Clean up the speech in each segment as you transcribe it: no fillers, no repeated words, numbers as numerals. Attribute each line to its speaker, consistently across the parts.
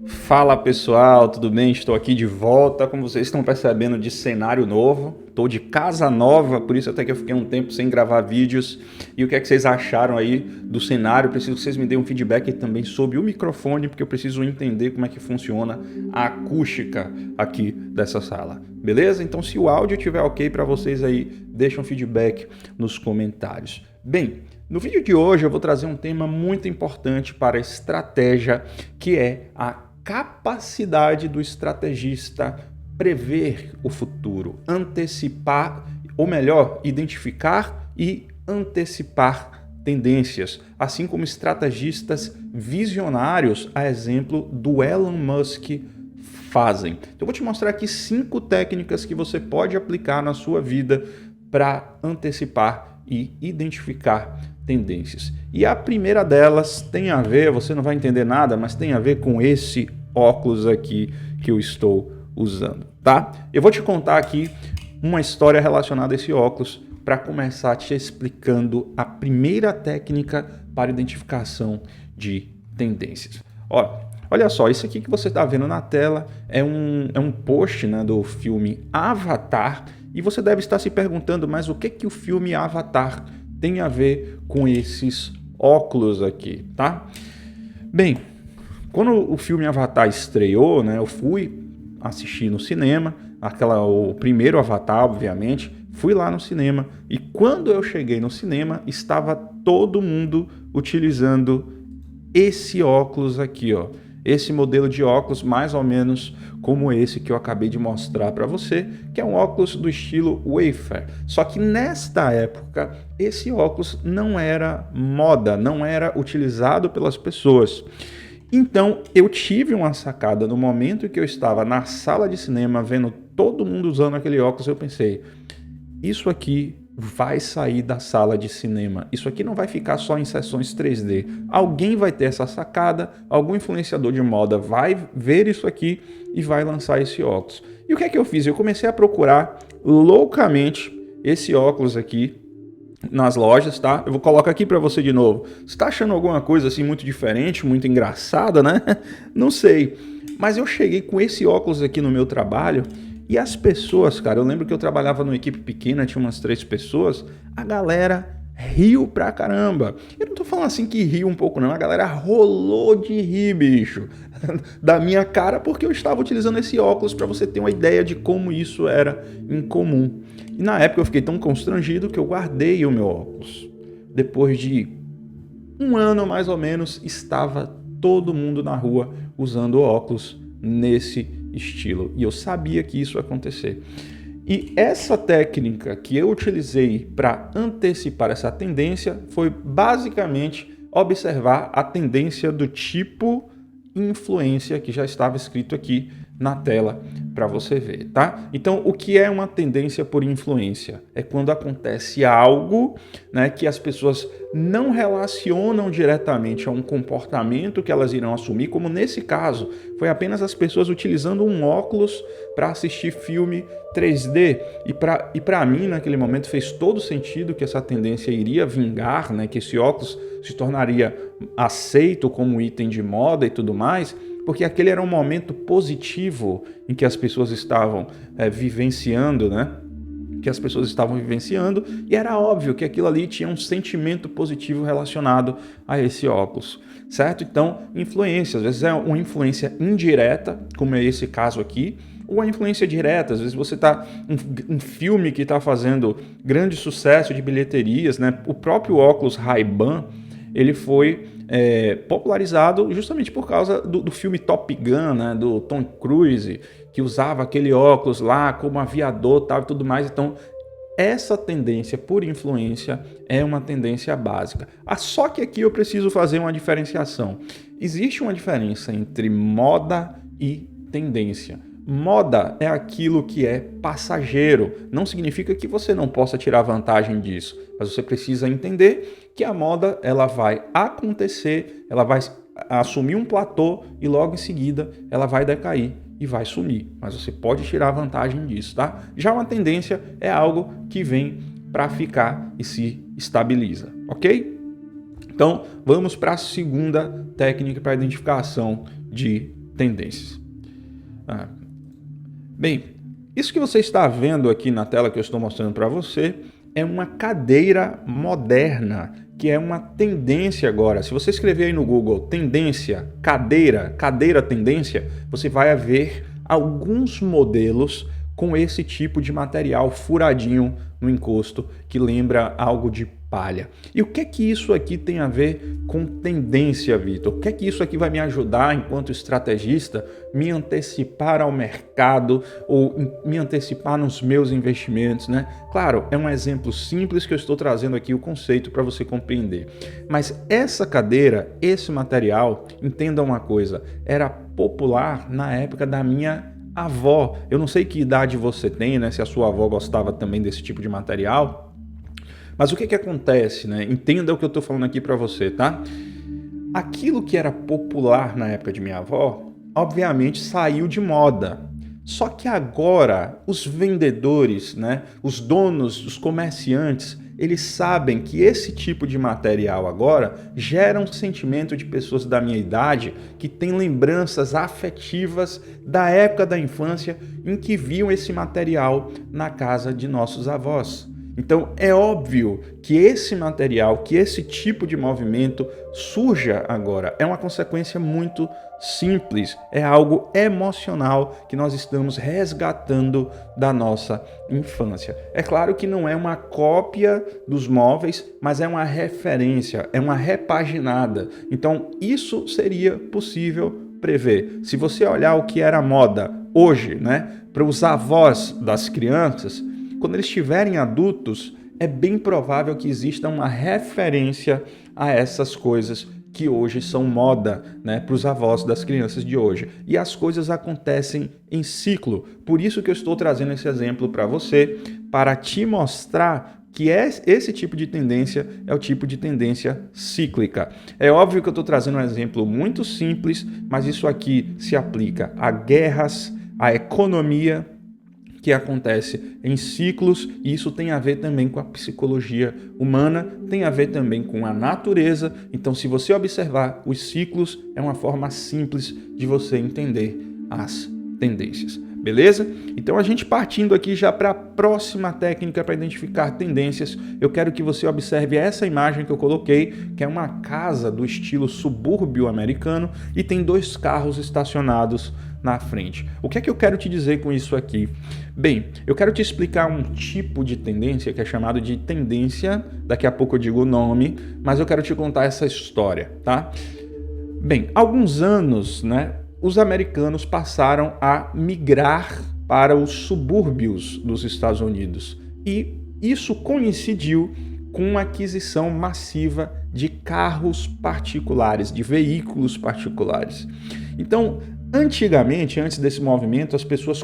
Speaker 1: Fala pessoal, tudo bem? Estou aqui de volta, como vocês estão percebendo, de cenário novo. Estou de casa nova, por isso até que eu fiquei um tempo sem gravar vídeos. E o que é que vocês acharam aí do cenário? Preciso que vocês me deem um feedback também sobre o microfone, porque eu preciso entender como é que funciona a acústica aqui dessa sala. Beleza? Então se o áudio estiver ok para vocês aí, deixa um feedback nos comentários. Bem, no vídeo de hoje eu vou trazer um tema muito importante para a estratégia, que é a capacidade do estrategista prever o futuro, antecipar, ou melhor, identificar e antecipar tendências, assim como estrategistas visionários, a exemplo do Elon Musk, fazem. Então eu vou te mostrar aqui 5 técnicas que você pode aplicar na sua vida para antecipar e identificar tendências. E a primeira delas tem a ver, você não vai entender nada, mas tem a ver com esse óculos aqui que eu estou usando, tá? Eu vou te contar aqui uma história relacionada a esse óculos para começar te explicando a primeira técnica para identificação de tendências. Olha só, isso aqui que você está vendo na tela é um post, né, do filme Avatar, e você deve estar se perguntando, mas o que o filme Avatar tem a ver com esses óculos aqui, tá? Bem, quando o filme Avatar estreou, né, eu fui assistir no cinema, o primeiro Avatar, obviamente, fui lá no cinema, e quando eu cheguei no cinema, estava todo mundo utilizando esse óculos aqui, ó. Esse modelo de óculos, mais ou menos como esse que eu acabei de mostrar para você, que é um óculos do estilo Wayfair. Só que nesta época, esse óculos não era moda, não era utilizado pelas pessoas. Então, eu tive uma sacada no momento que eu estava na sala de cinema, vendo todo mundo usando aquele óculos, eu pensei, isso aqui vai sair da sala de cinema. Isso aqui não vai ficar só em sessões 3D. Alguém vai ter essa sacada, algum influenciador de moda vai ver isso aqui e vai lançar esse óculos. E o que é que eu fiz? Eu comecei a procurar loucamente esse óculos aqui nas lojas, tá? Eu vou colocar aqui para você de novo. Você está achando alguma coisa assim muito diferente, muito engraçada, né? Não sei. Mas eu cheguei com esse óculos aqui no meu trabalho. E as pessoas, cara, eu lembro que eu trabalhava numa equipe pequena, tinha umas 3 pessoas, a galera riu pra caramba. Eu não tô falando assim que riu um pouco não, a galera rolou de rir, bicho, da minha cara, porque eu estava utilizando esse óculos, para você ter uma ideia de como isso era incomum. E na época eu fiquei tão constrangido que eu guardei o meu óculos. Depois de um ano mais ou menos, estava todo mundo na rua usando óculos nesse estilo, e eu sabia que isso ia acontecer. E essa técnica que eu utilizei para antecipar essa tendência foi basicamente observar a tendência do tipo influência que já estava escrito aqui na tela para você ver, tá? Então, o que é uma tendência por influência? É quando acontece algo, né, que as pessoas não relacionam diretamente a um comportamento que elas irão assumir, como nesse caso, foi apenas as pessoas utilizando um óculos para assistir filme 3D, e para mim, naquele momento, fez todo sentido que essa tendência iria vingar, né, que esse óculos se tornaria aceito como item de moda e tudo mais, porque aquele era um momento positivo em que as pessoas estavam vivenciando, né? Que as pessoas estavam vivenciando, e era óbvio que aquilo ali tinha um sentimento positivo relacionado a esse óculos, certo? Então, influência, às vezes é uma influência indireta, como é esse caso aqui, ou a influência direta, às vezes você está um filme que está fazendo grande sucesso de bilheterias, né? O próprio óculos Ray-Ban, ele foi popularizado justamente por causa do filme Top Gun, né, do Tom Cruise, que usava aquele óculos lá como aviador, tal, e tudo mais. Então, essa tendência por influência é uma tendência básica. Só que aqui eu preciso fazer uma diferenciação. Existe uma diferença entre moda e tendência. Moda é aquilo que é passageiro, não significa que você não possa tirar vantagem disso, mas você precisa entender que a moda ela vai acontecer, ela vai assumir um platô e logo em seguida ela vai decair e vai sumir, mas você pode tirar vantagem disso, tá? Já uma tendência é algo que vem para ficar e se estabiliza, ok? Então vamos para a segunda técnica para identificação de tendências. Bem, isso que você está vendo aqui na tela que eu estou mostrando para você é uma cadeira moderna, que é uma tendência agora. Se você escrever aí no Google tendência, cadeira tendência, você vai ver alguns modelos com esse tipo de material furadinho no encosto, que lembra algo de palha. E o que é que isso aqui tem a ver com tendência, Vitor? O que é que isso aqui vai me ajudar, enquanto estrategista, me antecipar ao mercado ou me antecipar nos meus investimentos, né? Claro, é um exemplo simples que eu estou trazendo aqui o conceito para você compreender. Mas essa cadeira, esse material, entenda uma coisa, era popular na época da minha avó. Eu não sei que idade você tem, né? Se a sua avó gostava também desse tipo de material. Mas o que acontece, né? Entenda o que eu estou falando aqui para você, tá? Aquilo que era popular na época de minha avó, obviamente saiu de moda. Só que agora os vendedores, né? Os donos, os comerciantes, eles sabem que esse tipo de material agora gera um sentimento de pessoas da minha idade que têm lembranças afetivas da época da infância em que viam esse material na casa de nossos avós. Então é óbvio que esse material, que esse tipo de movimento surja agora. É uma consequência muito simples, é algo emocional que nós estamos resgatando da nossa infância. É claro que não é uma cópia dos móveis, mas é uma referência, é uma repaginada. Então isso seria possível prever. Se você olhar o que era moda hoje, né, para os avós das crianças, quando eles estiverem adultos, é bem provável que exista uma referência a essas coisas que hoje são moda, né, para os avós das crianças de hoje. E as coisas acontecem em ciclo. Por isso que eu estou trazendo esse exemplo para você, para te mostrar que esse tipo de tendência é o tipo de tendência cíclica. É óbvio que eu estou trazendo um exemplo muito simples, mas isso aqui se aplica a guerras, a economia, que acontece em ciclos, e isso tem a ver também com a psicologia humana, tem a ver também com a natureza. Então, se você observar os ciclos, é uma forma simples de você entender as tendências. Beleza? Então, a gente partindo aqui já para a próxima técnica para identificar tendências, eu quero que você observe essa imagem que eu coloquei, que é uma casa do estilo subúrbio americano e tem 2 carros estacionados na frente. O que é que eu quero te dizer com isso aqui? Bem, eu quero te explicar um tipo de tendência que é chamado de tendência, daqui a pouco eu digo o nome, mas eu quero te contar essa história, tá? Bem, há alguns anos, né, os americanos passaram a migrar para os subúrbios dos Estados Unidos e isso coincidiu com uma aquisição massiva de carros particulares, de veículos particulares. Então, antigamente, antes desse movimento, as pessoas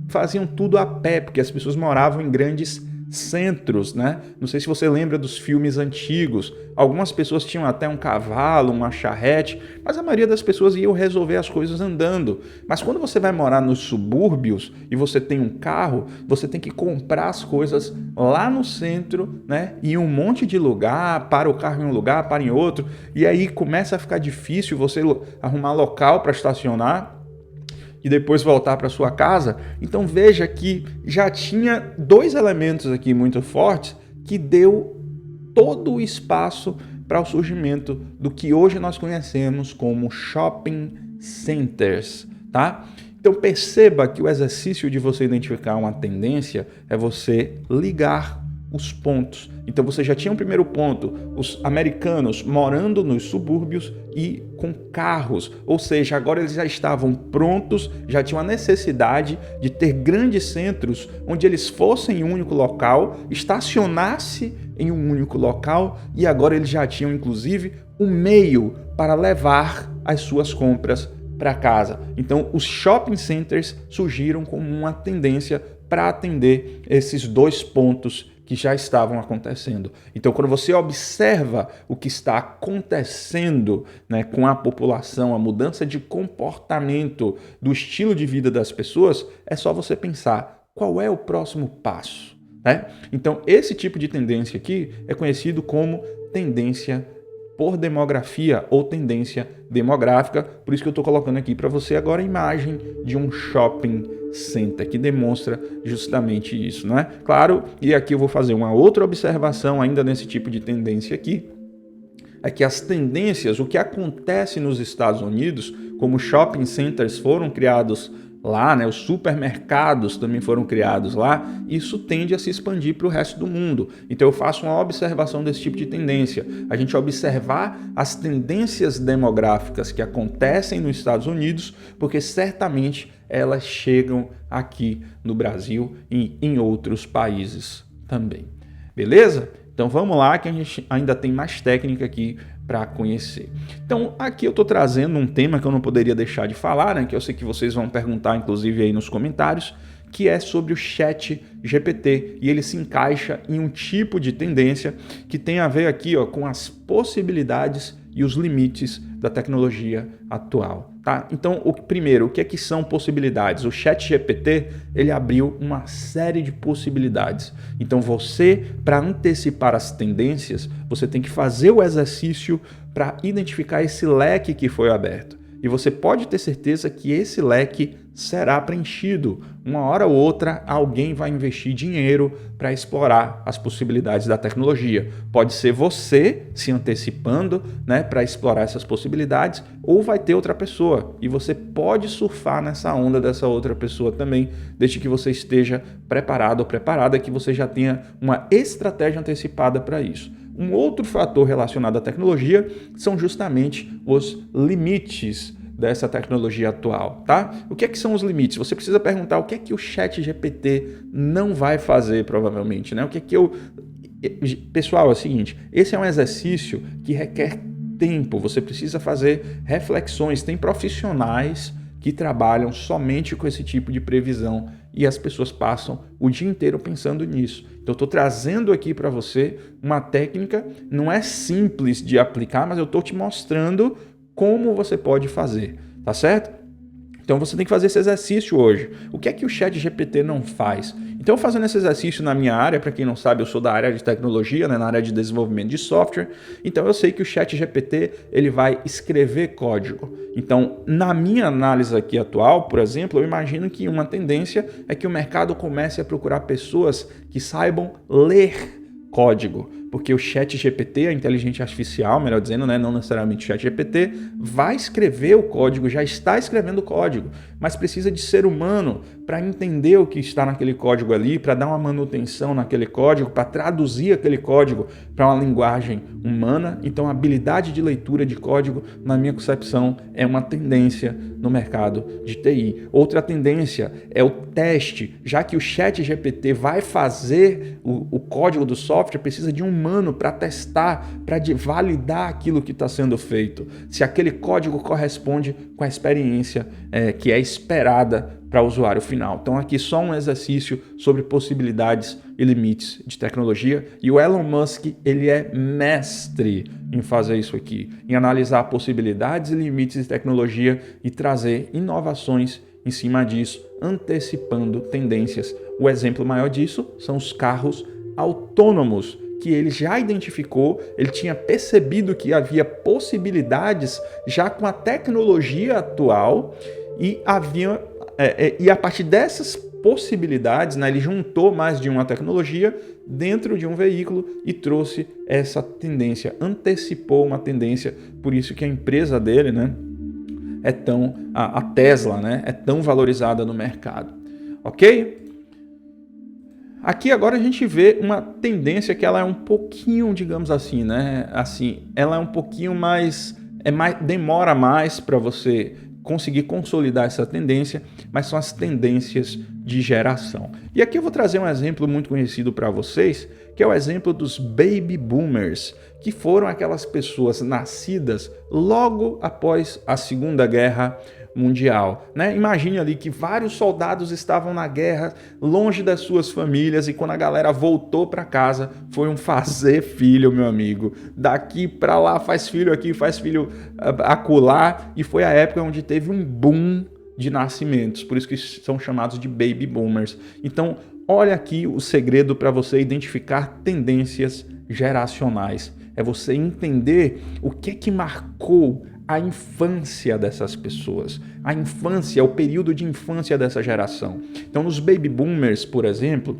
Speaker 1: faziam tudo a pé, porque as pessoas moravam em grandes centros, né? Não sei se você lembra dos filmes antigos. Algumas pessoas tinham até um cavalo, uma charrete, mas a maioria das pessoas iam resolver as coisas andando. Mas quando você vai morar nos subúrbios e você tem um carro, você tem que comprar as coisas lá no centro, né? Em um monte de lugar, para o carro em um lugar, para em outro, e aí começa a ficar difícil você arrumar local para estacionar e depois voltar para sua casa. Então veja que já tinha 2 elementos aqui muito fortes que deu todo o espaço para o surgimento do que hoje nós conhecemos como shopping centers, tá? Então perceba que o exercício de você identificar uma tendência é você ligar os pontos. Então você já tinha um primeiro ponto, os americanos morando nos subúrbios e com carros, ou seja, agora eles já estavam prontos, já tinham a necessidade de ter grandes centros onde eles fossem em um único local, estacionasse em um único local e agora eles já tinham inclusive um meio para levar as suas compras para casa. Então os shopping centers surgiram como uma tendência para atender esses 2 pontos que já estavam acontecendo. Então, quando você observa o que está acontecendo, né, com a população, a mudança de comportamento, do estilo de vida das pessoas, é só você pensar qual é o próximo passo, né? Então, esse tipo de tendência aqui é conhecido como tendência por demografia ou tendência demográfica. Por isso que eu estou colocando aqui para você agora a imagem de um shopping center, que demonstra justamente isso, né? Claro, e aqui eu vou fazer uma outra observação ainda nesse tipo de tendência aqui, é que as tendências, o que acontece nos Estados Unidos, como shopping centers foram criados lá, né, os supermercados também foram criados lá, isso tende a se expandir para o resto do mundo. Então eu faço uma observação desse tipo de tendência. A gente observar as tendências demográficas que acontecem nos Estados Unidos, porque certamente elas chegam aqui no Brasil e em outros países também. Beleza? Então vamos lá que a gente ainda tem mais técnica aqui para conhecer. Então aqui eu estou trazendo um tema que eu não poderia deixar de falar, né, que eu sei que vocês vão perguntar inclusive aí nos comentários, que é sobre o ChatGPT, e ele se encaixa em um tipo de tendência que tem a ver aqui, ó, com as possibilidades e os limites da tecnologia atual, tá? Então, primeiro, o que é que são possibilidades? O ChatGPT, ele abriu uma série de possibilidades. Então, você, para antecipar as tendências, você tem que fazer o exercício para identificar esse leque que foi aberto. E você pode ter certeza que esse leque será preenchido. Uma hora ou outra, alguém vai investir dinheiro para explorar as possibilidades da tecnologia. Pode ser você se antecipando, né, para explorar essas possibilidades, ou vai ter outra pessoa. E você pode surfar nessa onda dessa outra pessoa também, desde que você esteja preparado ou preparada, que você já tenha uma estratégia antecipada para isso. Um outro fator relacionado à tecnologia são justamente os limites dessa tecnologia atual, tá? O que é que são os limites? Você precisa perguntar o que é que o ChatGPT não vai fazer, provavelmente, né? O que é que eu... Pessoal, é o seguinte, esse é um exercício que requer tempo, você precisa fazer reflexões, tem profissionais que trabalham somente com esse tipo de previsão e as pessoas passam o dia inteiro pensando nisso. Então eu estou trazendo aqui para você uma técnica, não é simples de aplicar, mas eu estou te mostrando como você pode fazer, tá certo? Então você tem que fazer esse exercício hoje. O que é que o ChatGPT não faz? Então, fazendo esse exercício na minha área, para quem não sabe, eu sou da área de tecnologia, né, na área de desenvolvimento de software. Então, eu sei que o ChatGPT ele vai escrever código. Então, na minha análise aqui atual, por exemplo, eu imagino que uma tendência é que o mercado comece a procurar pessoas que saibam ler código, porque o ChatGPT, a inteligência artificial, melhor dizendo, né, não necessariamente o ChatGPT, vai escrever o código, já está escrevendo o código, mas precisa de ser humano para entender o que está naquele código ali, para dar uma manutenção naquele código, para traduzir aquele código para uma linguagem humana. Então, a habilidade de leitura de código, na minha concepção, é uma tendência no mercado de TI. Outra tendência é o teste, já que o ChatGPT vai fazer o código do software, precisa de um humano para testar, para validar aquilo que está sendo feito, se aquele código corresponde com a experiência que é esperada para o usuário final. Então aqui só um exercício sobre possibilidades e limites de tecnologia, e o Elon Musk ele é mestre em fazer isso aqui, em analisar possibilidades e limites de tecnologia e trazer inovações em cima disso, antecipando tendências. O exemplo maior disso são os carros autônomos, que ele já identificou, ele tinha percebido que havia possibilidades já com a tecnologia atual e a partir dessas possibilidades, né, ele juntou mais de uma tecnologia dentro de um veículo e trouxe essa tendência, antecipou uma tendência, por isso que a empresa dele, né, a Tesla, né, é tão valorizada no mercado, ok? Aqui agora a gente vê uma tendência que ela é um pouquinho, digamos assim, né? Assim, ela é um pouquinho mais demora mais para você conseguir consolidar essa tendência, mas são as tendências de geração. E aqui eu vou trazer um exemplo muito conhecido para vocês, que é o exemplo dos baby boomers, que foram aquelas pessoas nascidas logo após a Segunda Guerra Mundial, né? Imagine ali que vários soldados estavam na guerra, longe das suas famílias, e quando a galera voltou para casa, foi um fazer filho, meu amigo. Daqui para lá faz filho aqui, faz filho acolá, e foi a época onde teve um boom de nascimentos, por isso que são chamados de baby boomers. Então, olha aqui o segredo para você identificar tendências geracionais. é você entender o que é que marcou a infância dessas pessoas. A infância, o período de infância dessa geração. Então, nos baby boomers, por exemplo,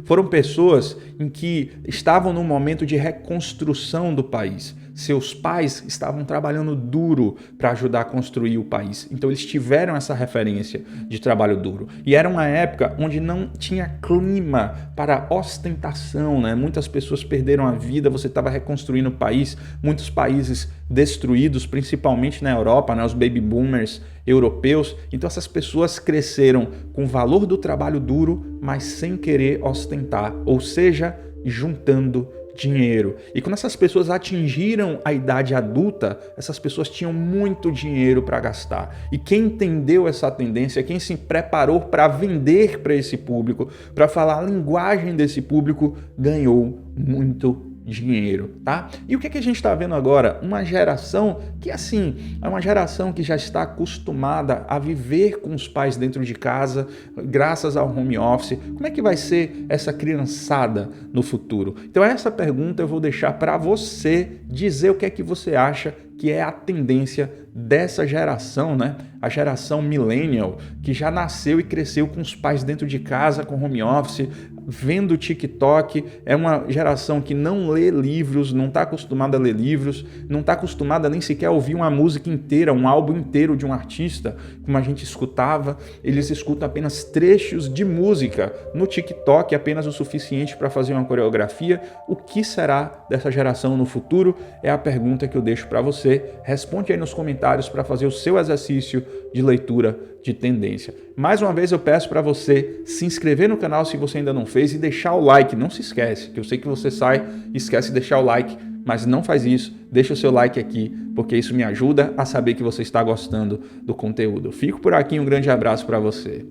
Speaker 1: foram pessoas em que estavam num momento de reconstrução do país. Seus pais estavam trabalhando duro para ajudar a construir o país. Então eles tiveram essa referência de trabalho duro. E era uma época onde não tinha clima para ostentação, né? Muitas pessoas perderam a vida, você estava reconstruindo o país, muitos países destruídos, principalmente na Europa, né? Os baby boomers europeus. Então essas pessoas cresceram com o valor do trabalho duro, mas sem querer ostentar, ou seja, juntando dinheiro. E quando essas pessoas atingiram a idade adulta, essas pessoas tinham muito dinheiro para gastar. E quem entendeu essa tendência, quem se preparou para vender para esse público, para falar a linguagem desse público, ganhou muito dinheiro, tá? E o que é que a gente está vendo agora? Uma geração que, assim, é uma geração que já está acostumada a viver com os pais dentro de casa, graças ao home office. Como é que vai ser essa criançada no futuro? Então essa pergunta eu vou deixar para você dizer o que é que você acha que é a tendência dessa geração, né? A geração millennial, que já nasceu e cresceu com os pais dentro de casa, com home office, vendo TikTok. É uma geração que não lê livros, não está acostumada a ler livros, não está acostumada nem sequer a ouvir uma música inteira, um álbum inteiro de um artista, como a gente escutava. Eles escutam apenas trechos de música no TikTok, apenas o suficiente para fazer uma coreografia. O que será dessa geração no futuro? É a pergunta que eu deixo para você. Responde aí nos comentários para fazer o seu exercício de leitura de tendência. Mais uma vez eu peço para você se inscrever no canal se você ainda não fez e deixar o like. Não se esquece, que eu sei que você sai e esquece de deixar o like, mas não faz isso. Deixa o seu like aqui, porque isso me ajuda a saber que você está gostando do conteúdo. Fico por aqui, um grande abraço para você.